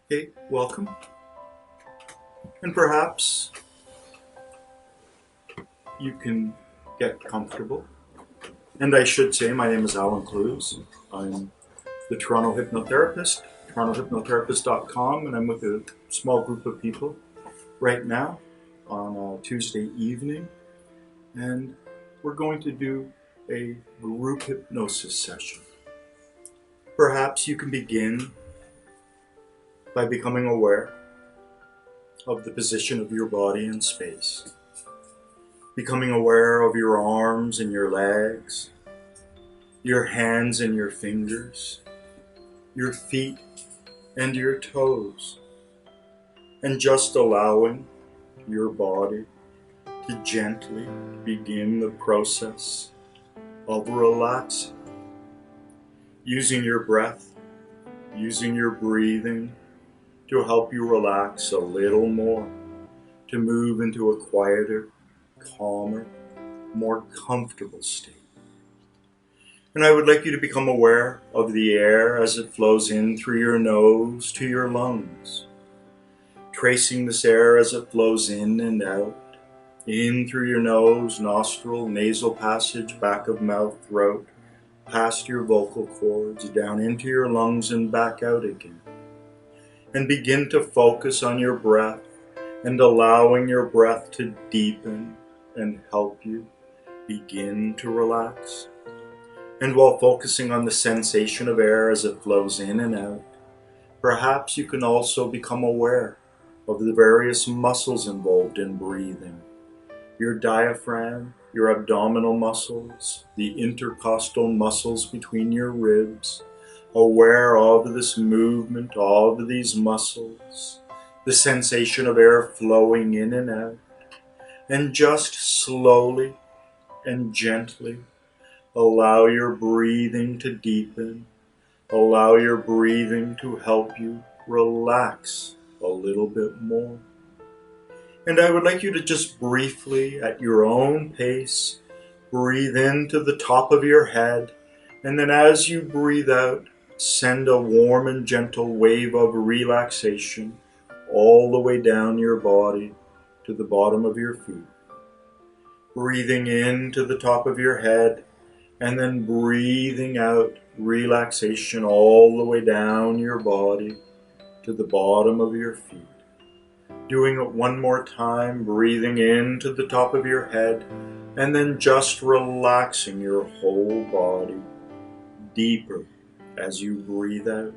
Hey, welcome. And perhaps you can get comfortable. And I should say, my name is Allan Clews. I'm the Toronto hypnotherapist, torontohypnotherapist.com, and I'm with a small group of people right now on a Tuesday evening. And we're going to do a group hypnosis session. Perhaps you can begin by becoming aware of the position of your body in space. Becoming aware of your arms and your legs, your hands and your fingers, your feet and your toes, and just allowing your body to gently begin the process of relaxing, using your breath, using your breathing to help you relax a little more, to move into a quieter, calmer, more comfortable state. And I would like you to become aware of the air as it flows in through your nose to your lungs, tracing this air as it flows in and out, in through your nose, nostril, nasal passage, back of mouth, throat, past your vocal cords, down into your lungs and back out again. And begin to focus on your breath and allowing your breath to deepen and help you begin to relax. And while focusing on the sensation of air as it flows in and out, perhaps you can also become aware of the various muscles involved in breathing. Your diaphragm, your abdominal muscles, the intercostal muscles between your ribs, aware of this movement of these muscles, the sensation of air flowing in and out, and just slowly and gently allow your breathing to deepen, allow your breathing to help you relax a little bit more. And I would like you to just briefly, at your own pace, breathe into the top of your head, and then as you breathe out, send a warm and gentle wave of relaxation all the way down your body to the bottom of your feet. Breathing into the top of your head and then breathing out relaxation all the way down your body to the bottom of your feet. Doing it one more time, breathing into the top of your head and then just relaxing your whole body deeper as you breathe out.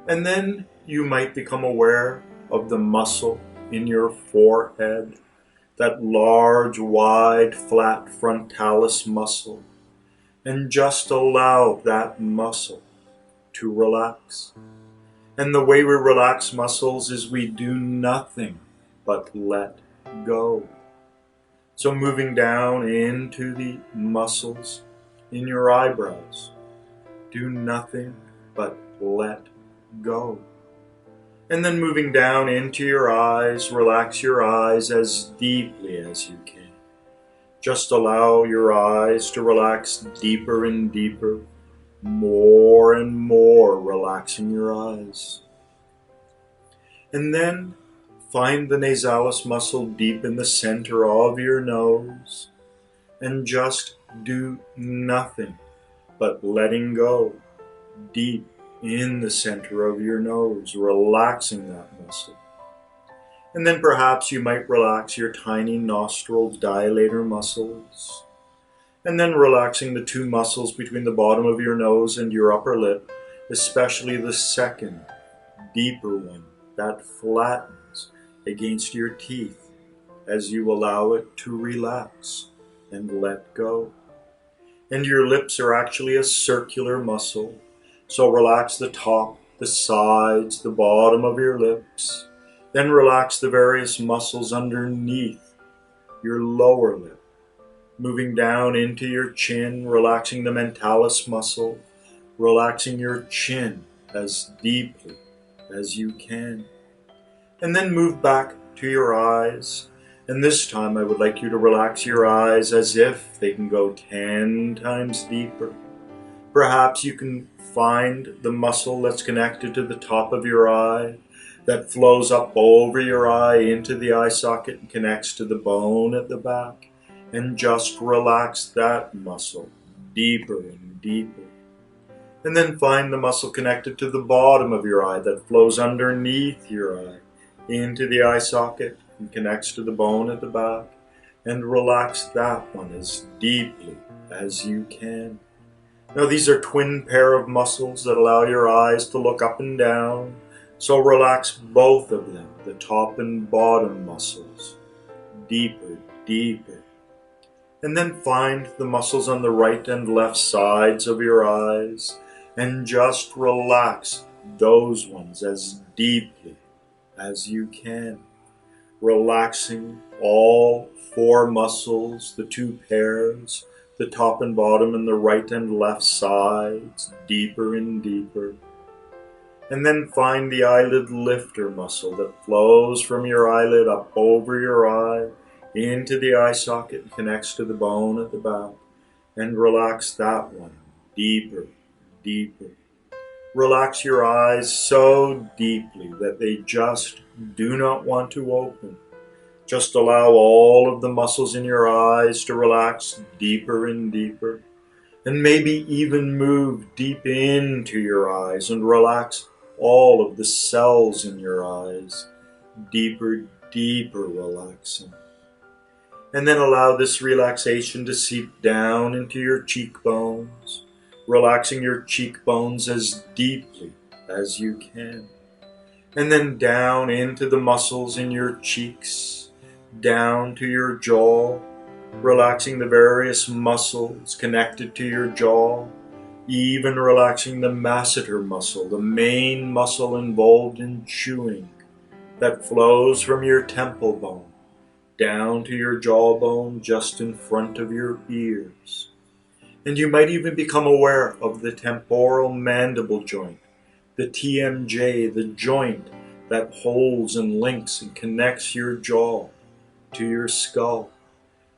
And then you might become aware of the muscle in your forehead, that large, wide, flat frontalis muscle, and just allow that muscle to relax. And the way we relax muscles is we do nothing but let go. So moving down into the muscles in your eyebrows, do nothing but let go. And then moving down into your eyes, relax your eyes as deeply as you can. Just allow your eyes to relax deeper and deeper, more and more relaxing your eyes. And then find the nasalis muscle deep in the center of your nose and just do nothing but letting go deep in the center of your nose, relaxing that muscle. And then perhaps you might relax your tiny nostril dilator muscles. And then relaxing the two muscles between the bottom of your nose and your upper lip, especially the second, deeper one that flattens against your teeth as you allow it to relax and let go. And your lips are actually a circular muscle, so relax the top, the sides, the bottom of your lips. Then relax the various muscles underneath your lower lip. Moving down into your chin, relaxing the mentalis muscle, relaxing your chin as deeply as you can. And then move back to your eyes. And this time I would like you to relax your eyes as if they can go 10 times deeper. Perhaps you can find the muscle that's connected to the top of your eye, that flows up over your eye into the eye socket and connects to the bone at the back, and just relax that muscle deeper and deeper. And then find the muscle connected to the bottom of your eye that flows underneath your eye into the eye socket and connects to the bone at the back, and relax that one as deeply as you can. Now these are twin pair of muscles that allow your eyes to look up and down, so relax both of them, the top and bottom muscles, deeper, deeper. And then find the muscles on the right and left sides of your eyes, and just relax those ones as deeply as you can. Relaxing all four muscles, the two pairs, the top and bottom and the right and left sides, deeper and deeper. And then find the eyelid lifter muscle that flows from your eyelid up over your eye, into the eye socket and connects to the bone at the back. And relax that one deeper, deeper. Relax your eyes so deeply that they just do not want to open. Just allow all of the muscles in your eyes to relax deeper and deeper. And maybe even move deep into your eyes and relax all of the cells in your eyes. Deeper, deeper relaxing. And then allow this relaxation to seep down into your cheekbones, relaxing your cheekbones as deeply as you can. And then down into the muscles in your cheeks, down to your jaw, relaxing the various muscles connected to your jaw, even relaxing the masseter muscle, the main muscle involved in chewing, that flows from your temple bone down to your jawbone just in front of your ears. And you might even become aware of the temporal mandible joint, the TMJ, the joint that holds and links and connects your jaw to your skull.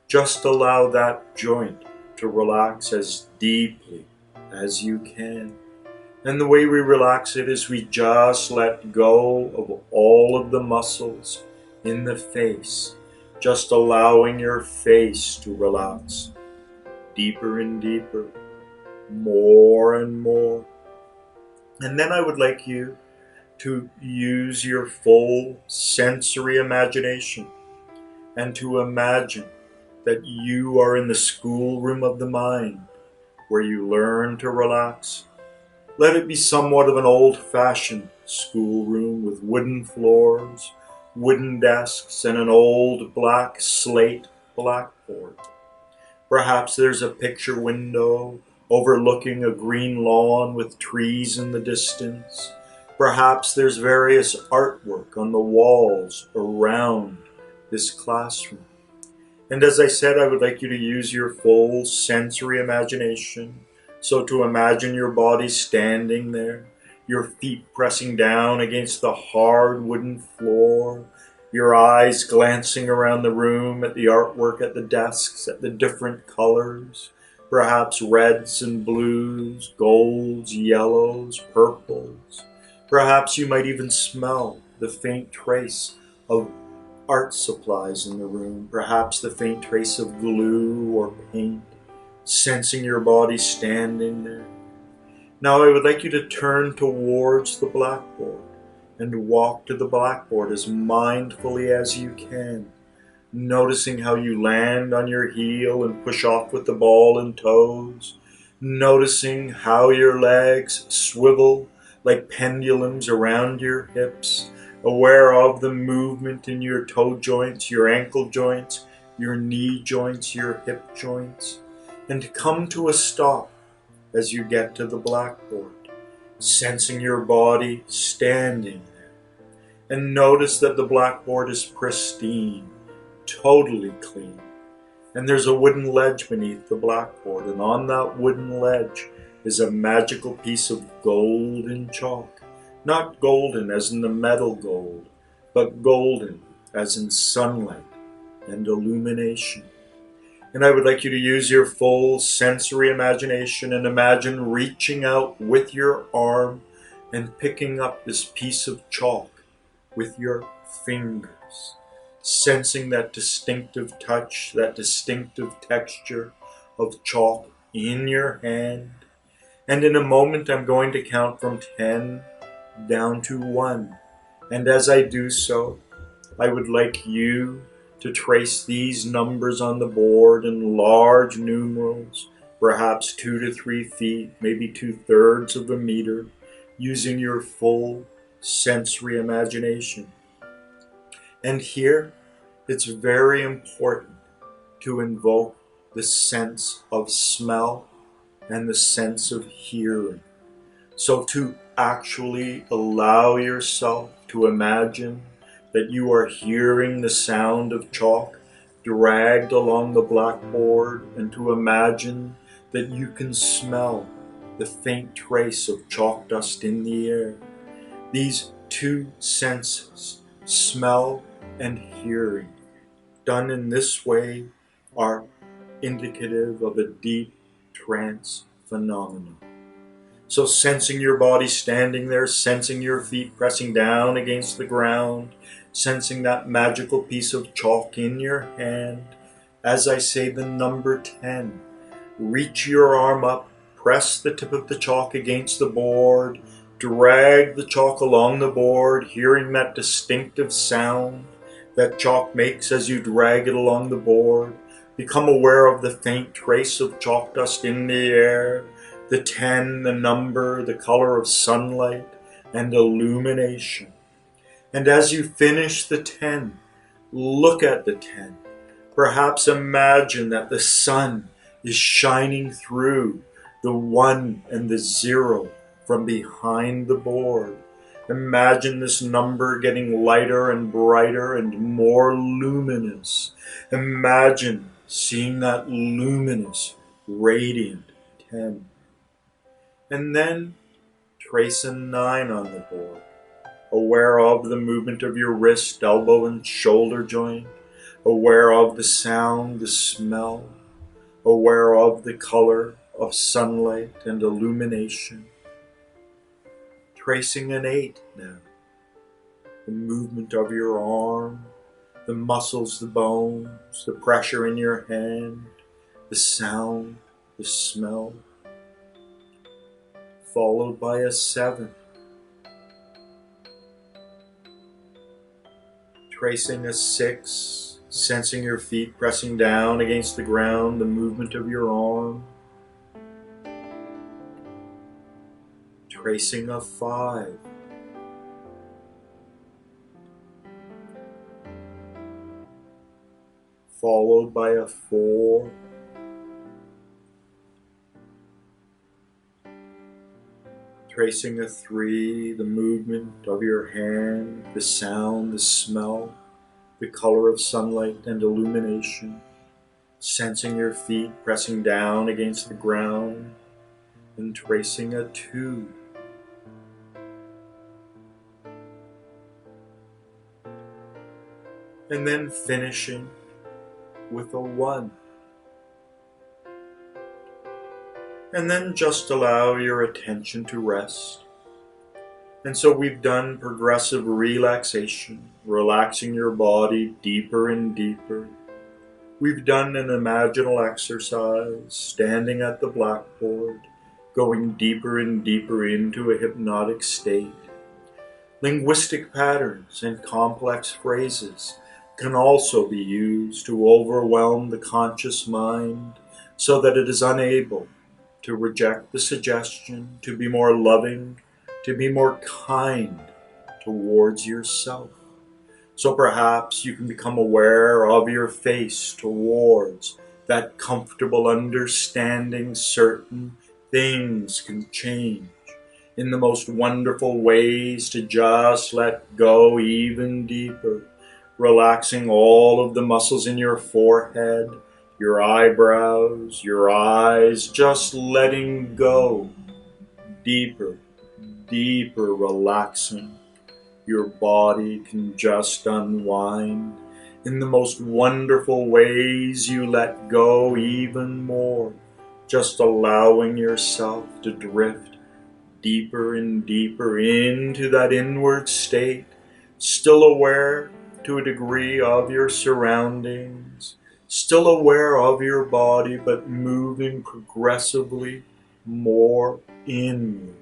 Just allow that joint to relax as deeply as you can. And the way we relax it is we just let go of all of the muscles in the face, just allowing your face to relax deeper and deeper, more and more. And then I would like you to use your full sensory imagination and to imagine that you are in the schoolroom of the mind where you learn to relax. Let it be somewhat of an old-fashioned schoolroom with wooden floors, wooden desks, and an old black slate blackboard. Perhaps there's a picture window overlooking a green lawn with trees in the distance. Perhaps there's various artwork on the walls around this classroom. And as I said, I would like you to use your full sensory imagination. So to imagine your body standing there, your feet pressing down against the hard wooden floor, your eyes glancing around the room at the artwork at the desks, at the different colors, perhaps reds and blues, golds, yellows, purples. Perhaps you might even smell the faint trace of art supplies in the room, perhaps the faint trace of glue or paint, sensing your body standing there. Now I would like you to turn towards the blackboard and walk to the blackboard as mindfully as you can, noticing how you land on your heel and push off with the ball and toes, noticing how your legs swivel like pendulums around your hips, aware of the movement in your toe joints, your ankle joints, your knee joints, your hip joints, and come to a stop as you get to the blackboard, sensing your body standing there. And notice that the blackboard is pristine, totally clean. And there's a wooden ledge beneath the blackboard, and on that wooden ledge is a magical piece of golden chalk. Not golden as in the metal gold, but golden as in sunlight and illumination. And I would like you to use your full sensory imagination and imagine reaching out with your arm and picking up this piece of chalk with your fingers, sensing that distinctive touch, that distinctive texture of chalk in your hand. And in a moment, I'm going to count from 10 down to 1. And as I do so, I would like you to trace these numbers on the board in large numerals, perhaps 2 to 3 feet, maybe 2/3 of a meter, using your full sensory imagination. And here, it's very important to invoke the sense of smell and the sense of hearing. So to actually allow yourself to imagine that you are hearing the sound of chalk dragged along the blackboard, and to imagine that you can smell the faint trace of chalk dust in the air. These two senses, smell and hearing, done in this way, are indicative of a deep trance phenomenon. So sensing your body standing there, sensing your feet pressing down against the ground, sensing that magical piece of chalk in your hand. As I say the number 10, reach your arm up, press the tip of the chalk against the board, drag the chalk along the board, hearing that distinctive sound that chalk makes as you drag it along the board. Become aware of the faint trace of chalk dust in the air, the 10, the number, the color of sunlight, and illumination. And as you finish the 10, look at the 10. Perhaps imagine that the sun is shining through the 1 and the 0 from behind the board. Imagine this number getting lighter and brighter and more luminous. Imagine seeing that luminous, radiant 10. And then trace a 9 on the board, aware of the movement of your wrist, elbow, and shoulder joint, aware of the sound, the smell, aware of the color of sunlight and illumination. Tracing an 8 now, the movement of your arm, the muscles, the bones, the pressure in your hand, the sound, the smell, followed by a 7. Tracing a 6, sensing your feet pressing down against the ground, the movement of your arm. Tracing a 5. Followed by a 4. Tracing a 3, the movement of your hand, the sound, the smell, the color of sunlight and illumination, sensing your feet pressing down against the ground, and tracing a 2. And then finishing with a 1. And then just allow your attention to rest. And so we've done progressive relaxation, relaxing your body deeper and deeper. We've done an imaginal exercise, standing at the blackboard, going deeper and deeper into a hypnotic state. Linguistic patterns and complex phrases can also be used to overwhelm the conscious mind so that it is unable to reject the suggestion, to be more loving, to be more kind towards yourself. So perhaps you can become aware of your face towards that comfortable understanding certain things can change in the most wonderful ways, to just let go even deeper, relaxing all of the muscles in your forehead, your eyebrows, your eyes, just letting go deeper, deeper, relaxing. Your body can just unwind. In the most wonderful ways you let go even more, just allowing yourself to drift deeper and deeper into that inward state, still aware to a degree of your surroundings, still aware of your body, but moving progressively more inward.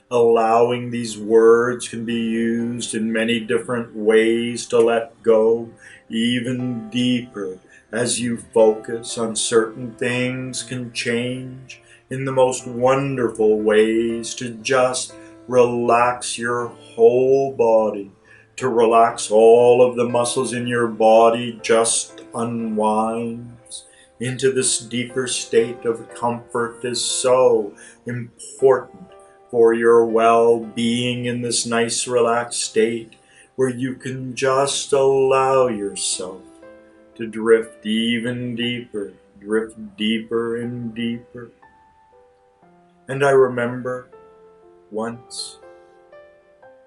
Allowing these words can be used in many different ways to let go even deeper as you focus on certain things can change in the most wonderful ways to just relax your whole body, to relax all of the muscles in your body, just unwinds into this deeper state of comfort is so important for your well-being in this nice relaxed state where you can just allow yourself to drift even deeper, drift deeper and deeper. And I remember once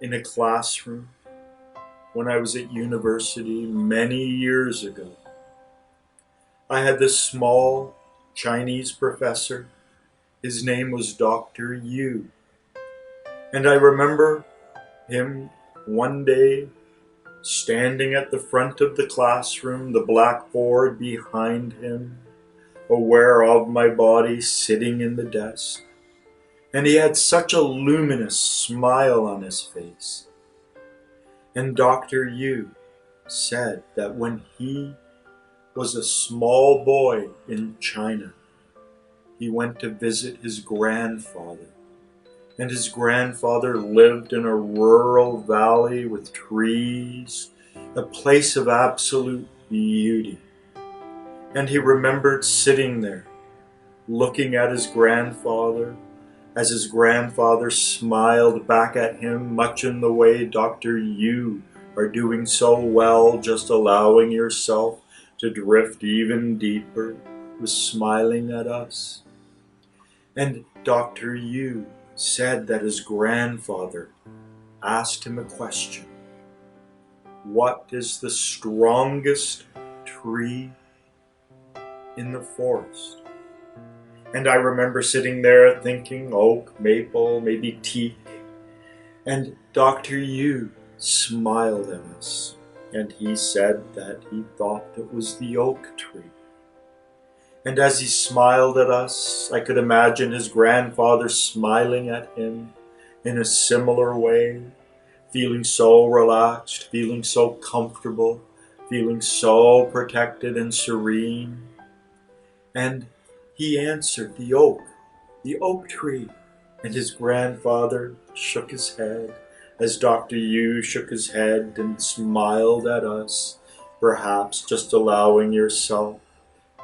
in a classroom when I was at university many years ago, I had this small Chinese professor. His name was Dr. Yu. And I remember him one day standing at the front of the classroom, the blackboard behind him, aware of my body sitting in the desk. And he had such a luminous smile on his face. And Dr. Yu said that when he was a small boy in China, he went to visit his grandfather. And his grandfather lived in a rural valley with trees, a place of absolute beauty. And he remembered sitting there, looking at his grandfather, as his grandfather smiled back at him, much in the way Dr. Yu are doing so well, just allowing yourself to drift even deeper, was smiling at us. And Dr. Yu said that his grandfather asked him a question. What is the strongest tree in the forest? And I remember sitting there thinking oak, maple, maybe teak. And Dr. Yu smiled at us, and he said that he thought it was the oak tree. And as he smiled at us, I could imagine his grandfather smiling at him in a similar way, feeling so relaxed, feeling so comfortable, feeling so protected and serene. And he answered, the oak tree. And his grandfather shook his head as Dr. Yu shook his head and smiled at us, perhaps just allowing yourself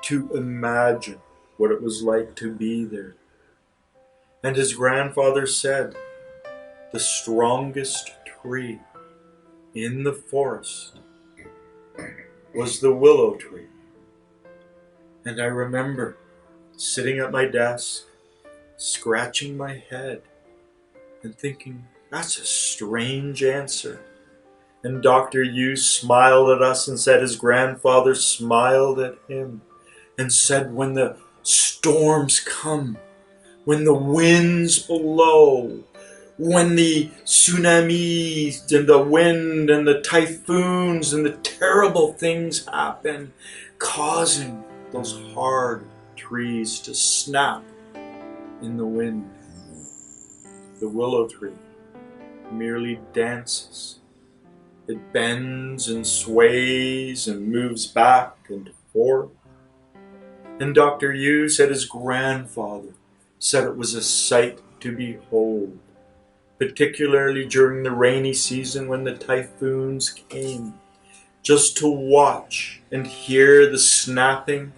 to imagine what it was like to be there. And his grandfather said, the strongest tree in the forest was the willow tree. And I remember sitting at my desk, scratching my head and thinking, that's a strange answer. And Dr. Yu smiled at us and said his grandfather smiled at him and said, when the storms come, when the winds blow, when the tsunamis and the wind and the typhoons and the terrible things happen, causing those hard trees to snap in the wind, the willow tree merely dances. It bends and sways and moves back and forth. And Dr. Yu said his grandfather said it was a sight to behold, particularly during the rainy season when the typhoons came, just to watch and hear the snapping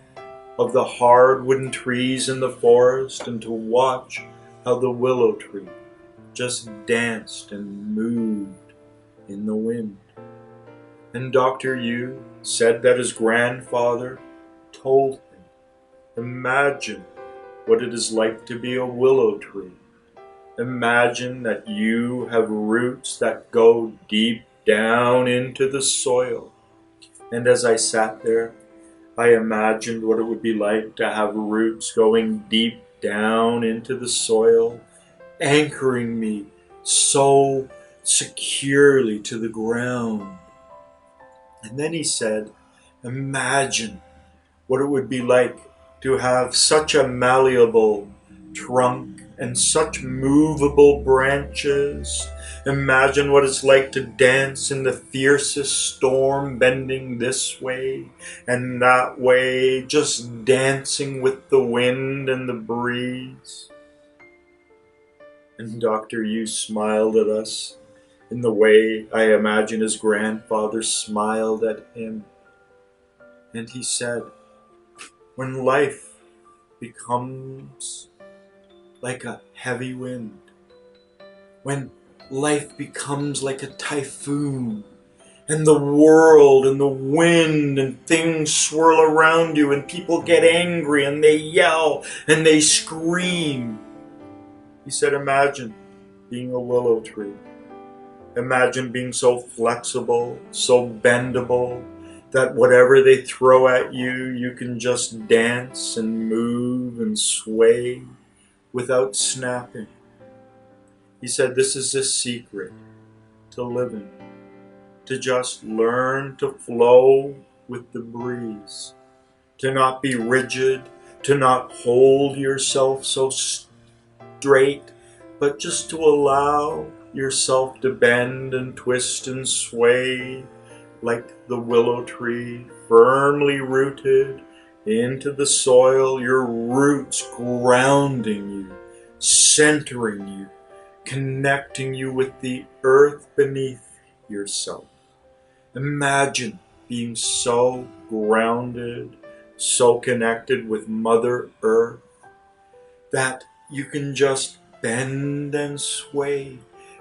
of the hard wooden trees in the forest, and to watch how the willow tree just danced and moved in the wind. And Dr. Yu said that his grandfather told him, imagine what it is like to be a willow tree. Imagine that you have roots that go deep down into the soil. And as I sat there, I imagined what it would be like to have roots going deep down into the soil, anchoring me so securely to the ground. And then he said, imagine what it would be like to have such a malleable trunk and such movable branches. Imagine what it's like to dance in the fiercest storm, bending this way and that way, just dancing with the wind and the breeze. And Dr. Yu smiled at us in the way I imagine his grandfather smiled at him. And he said, when life becomes like a heavy wind, when life becomes like a typhoon, and the world and the wind and things swirl around you, and people get angry and they yell and they scream. He said, imagine being a willow tree. Imagine being so flexible, so bendable, that whatever they throw at you, you can just dance and move and sway without snapping. He said, this is the secret to living, to just learn to flow with the breeze, to not be rigid, to not hold yourself so straight, but just to allow yourself to bend and twist and sway like the willow tree, firmly rooted into the soil, your roots grounding you, centering you, connecting you with the earth beneath yourself. Imagine being so grounded, so connected with Mother Earth that you can just bend and sway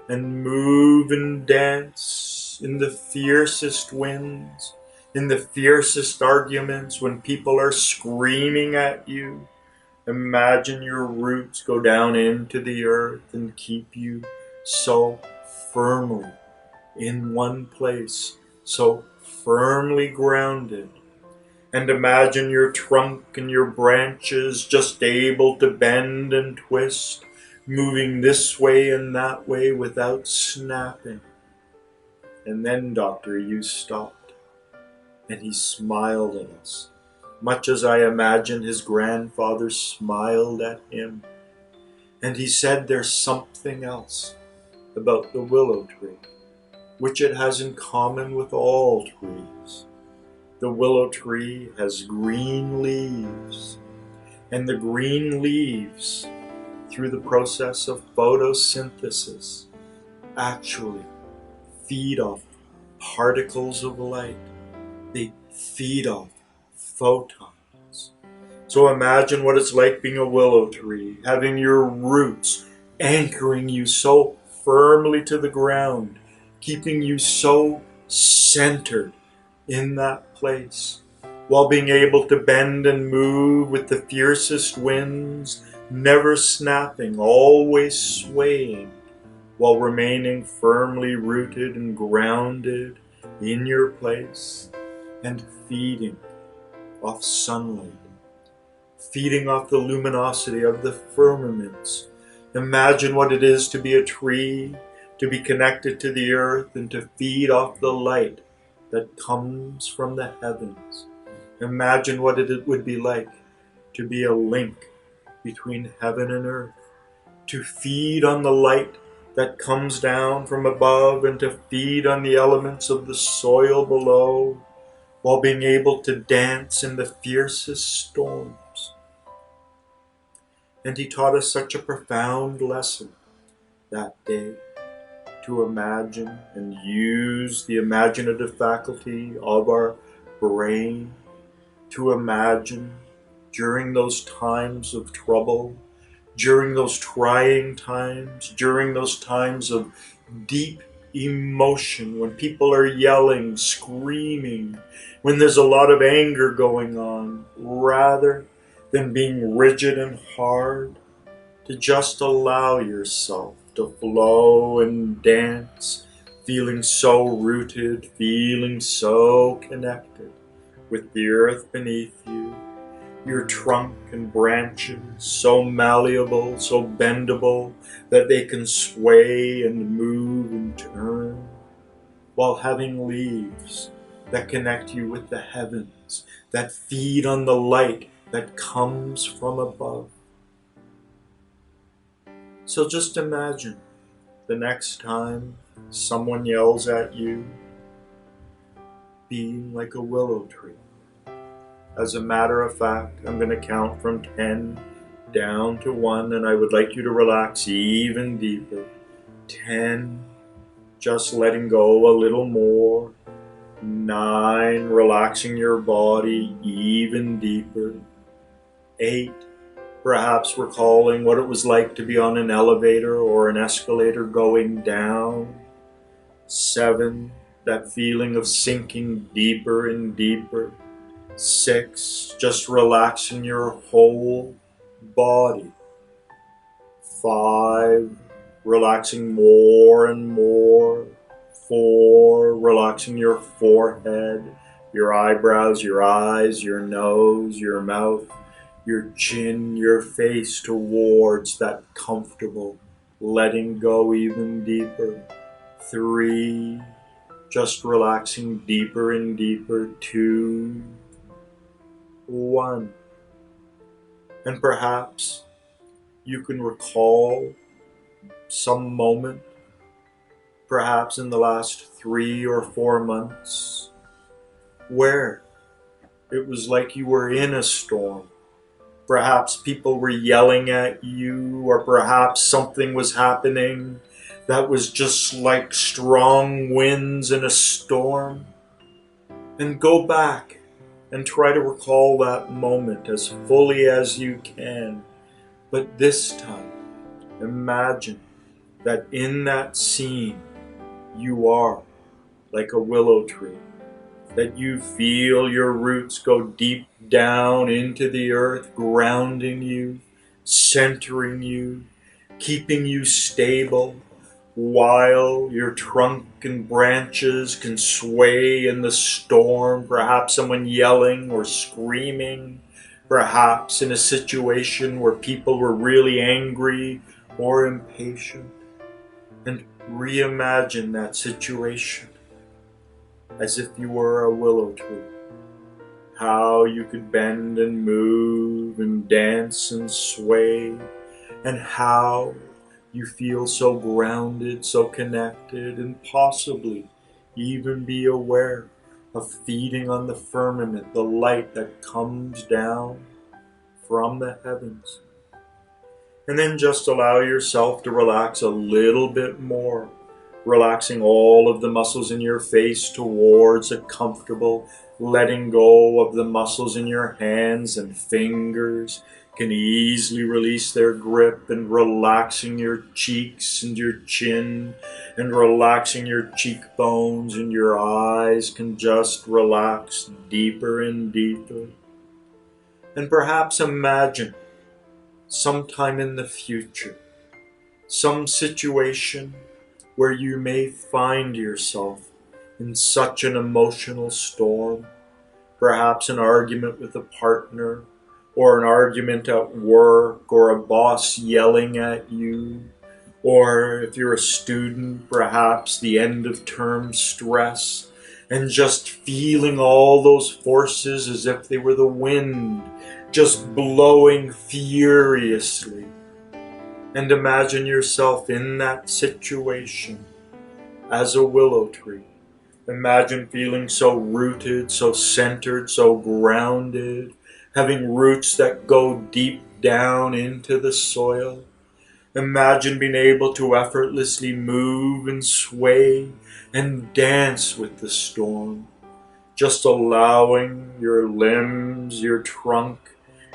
and move and dance in the fiercest winds, in the fiercest arguments, when people are screaming at you. Imagine your roots go down into the earth and keep you so firmly in one place, so firmly grounded. And imagine your trunk and your branches just able to bend and twist, moving this way and that way without snapping. And then Dr. Yu stopped, and he smiled at us, much as I imagine his grandfather smiled at him. And he said, there's something else about the willow tree, which it has in common with all trees. The willow tree has green leaves, and the green leaves, through the process of photosynthesis, actually feed off particles of light. They feed off photons. So imagine what it's like being a willow tree, having your roots anchoring you so firmly to the ground, keeping you so centered in that place, while being able to bend and move with the fiercest winds, never snapping, always swaying, while remaining firmly rooted and grounded in your place, and feeding off sunlight, feeding off the luminosity of the firmaments. Imagine what it is to be a tree, to be connected to the earth, and to feed off the light that comes from the heavens. Imagine what it would be like to be a link between heaven and earth, to feed on the light that comes down from above and to feed on the elements of the soil below, while being able to dance in the fiercest storms. And he taught us such a profound lesson that day, to imagine and use the imaginative faculty of our brain, to imagine during those times of trouble, during those trying times, during those times of deep emotion, when people are yelling, screaming, when there's a lot of anger going on, rather than being rigid and hard, to just allow yourself to flow and dance feeling so rooted, feeling so connected with the earth beneath you, your trunk and branches so malleable, so bendable that they can sway and move and turn, while having leaves that connect you with the heavens, that feed on the light that comes from above. So just imagine the next time someone yells at you, being like a willow tree. As a matter of fact, I'm going to count from 10 down to 1, and I would like you to relax even deeper. 10, just letting go a little more. 9, relaxing your body even deeper. 8, perhaps recalling what it was like to be on an elevator or an escalator going down. 7, that feeling of sinking deeper and deeper. 6, just relaxing your whole body. 5, relaxing more and more. 4, relaxing your forehead, your eyebrows, your eyes, your nose, your mouth, your chin, your face towards that comfortable letting go even deeper. 3, just relaxing deeper and deeper. 2, 1. And perhaps you can recall some moment, perhaps in the last 3 or 4 months, where it was like you were in a storm. Perhaps people were yelling at you, or perhaps something was happening that was just like strong winds in a storm. And go back and try to recall that moment as fully as you can. But this time, imagine that in that scene, you are like a willow tree, that you feel your roots go deep down into the earth, grounding you, centering you, keeping you stable, while your trunk and branches can sway in the storm, perhaps someone yelling or screaming, perhaps in a situation where people were really angry or impatient. And reimagine that situation as if you were a willow tree. How you could bend and move and dance and sway, and how you feel so grounded, so connected, and possibly even be aware of feeding on the firmament, the light that comes down from the heavens. And then just allow yourself to relax a little bit more, relaxing all of the muscles in your face towards a comfortable letting go of the muscles in your hands and fingers. Can easily release their grip, and relaxing your cheeks and your chin, and relaxing your cheekbones, and your eyes can just relax deeper and deeper. And perhaps imagine sometime in the future, some situation where you may find yourself in such an emotional storm, perhaps an argument with a partner, or an argument at work, or a boss yelling at you, or if you're a student, perhaps the end of term stress, and just feeling all those forces as if they were the wind, just blowing furiously. And imagine yourself in that situation as a willow tree. Imagine feeling so rooted, so centered, so grounded, having roots that go deep down into the soil. Imagine being able to effortlessly move and sway and dance with the storm, just allowing your limbs, your trunk,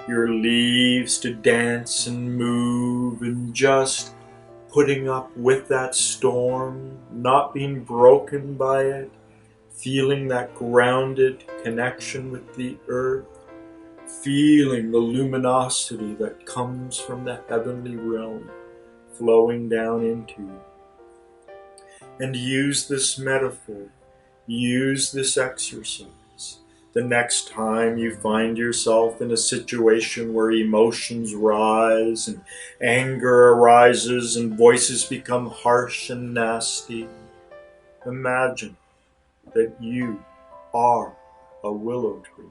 your leaves to dance and move, and just putting up with that storm, not being broken by it, feeling that grounded connection with the earth, feeling the luminosity that comes from the heavenly realm flowing down into you. And use this metaphor, use this exercise. The next time you find yourself in a situation where emotions rise and anger arises and voices become harsh and nasty, imagine that you are a willow tree.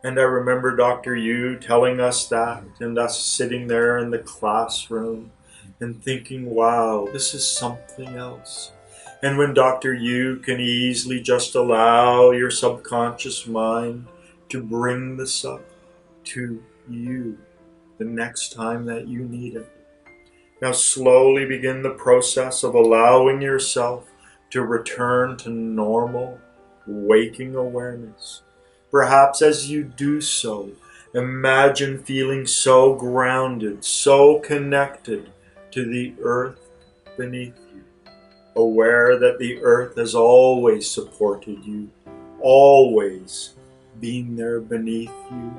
And I remember Dr. Yu telling us that, and us sitting there in the classroom and thinking, wow, this is something else. And when Dr. Yu can easily just allow your subconscious mind to bring this up to you the next time that you need it. Now slowly begin the process of allowing yourself to return to normal waking awareness. Perhaps as you do so, imagine feeling so grounded, so connected to the earth beneath you, aware that the earth has always supported you, always been there beneath you,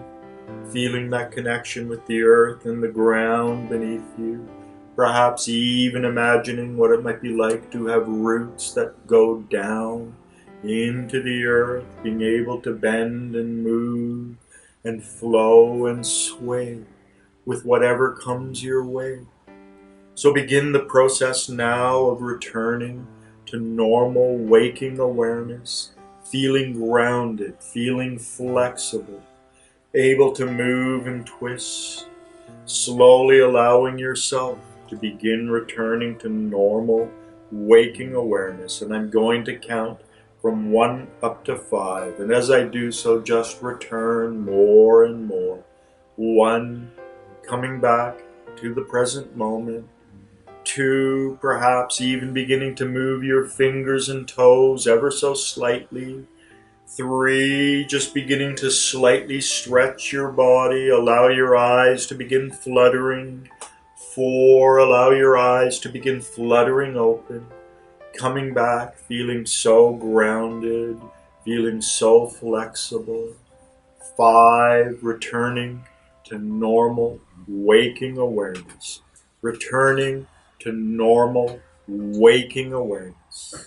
feeling that connection with the earth and the ground beneath you. Perhaps even imagining what it might be like to have roots that go down into the earth, being able to bend and move and flow and sway with whatever comes your way. So begin the process now of returning to normal waking awareness, feeling grounded, feeling flexible, able to move and twist, slowly allowing yourself to begin returning to normal waking awareness. And I'm going to count from 1 up to 5. And as I do so, just return more and more. 1, coming back to the present moment. 2, perhaps even beginning to move your fingers and toes ever so slightly. 3, just beginning to slightly stretch your body, allow your eyes to begin fluttering. 4, allow your eyes to begin fluttering open. Coming back, feeling so grounded, feeling so flexible. 5, returning to normal waking awareness. Returning to normal waking awareness.